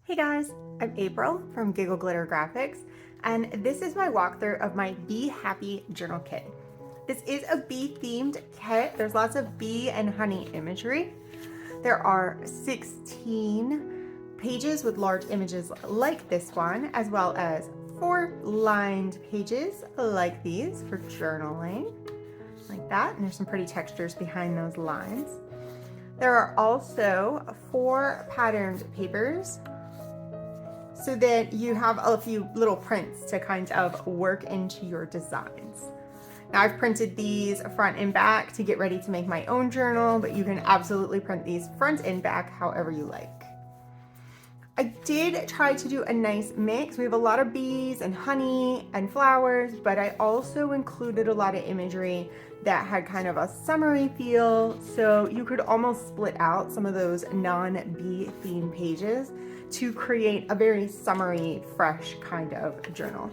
Hey guys, I'm April from Giggle Glitter Graphics, and this is my walkthrough of my Bee Happy journal kit. This is a bee themed kit. There's lots of bee and honey imagery. There are 16 pages with large images like this one, as well as 4 lined pages like these for journaling, like that. And there's some pretty textures behind those lines. There are also 4 patterned papers, so that you have a few little prints to kind of work into your designs. Now I've printed these front and back to get ready to make my own journal, but you can absolutely print these front and back however you like. I did try to do a nice mix. We have a lot of bees and honey and flowers, but I also included a lot of imagery that had kind of a summery feel, so you could almost split out some of those non-bee themed pages to create a very summery, fresh kind of journal.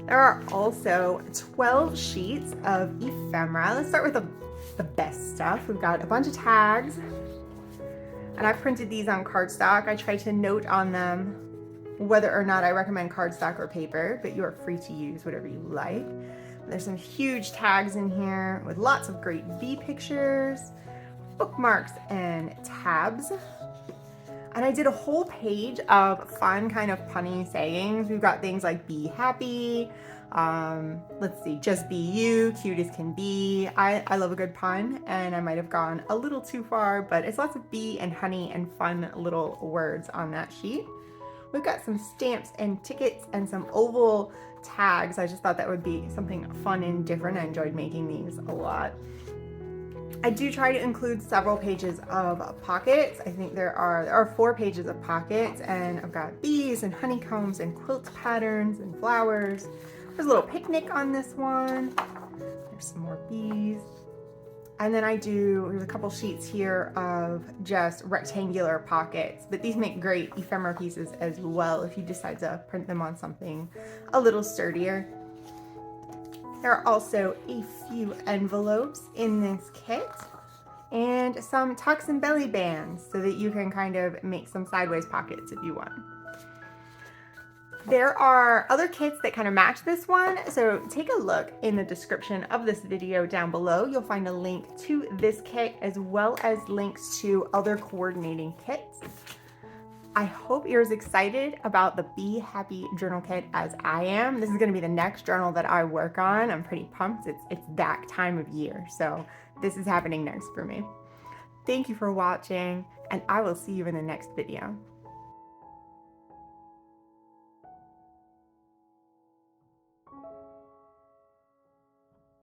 There are also 12 sheets of ephemera. Let's start with the best stuff. We've got a bunch of tags, and I printed these on cardstock. I tried to note on them whether or not I recommend cardstock or paper, but you are free to use whatever you like. There's some huge tags in here with lots of great bee pictures, bookmarks, and tabs. And I did a whole page of fun kind of punny sayings. We've got things like be happy, let's see, just be you, cute as can be. I love a good pun, and I might have gone a little too far, but it's lots of bee and honey and fun little words on that sheet. We've got some stamps and tickets and some oval tags. I just thought that would be something fun and different. I enjoyed making these a lot. I do try to include several pages of pockets. I think there are 4 pages of pockets, and I've got bees and honeycombs and quilt patterns and flowers. There's a little picnic on this one. There's some more bees. And then there's a couple sheets here of just rectangular pockets, but these make great ephemera pieces as well if you decide to print them on something a little sturdier. There are also a few envelopes in this kit and some tucks and belly bands so that you can kind of make some sideways pockets if you want. There are other kits that kind of match this one, so take a look in the description of this video down below. You'll find a link to this kit as well as links to other coordinating kits. I hope you're as excited about the Bee Happy journal kit as I am. This is going to be the next journal that I work on. I'm pretty pumped. It's that time of year, so this is happening next for me. Thank you for watching, and I will see you in the next video.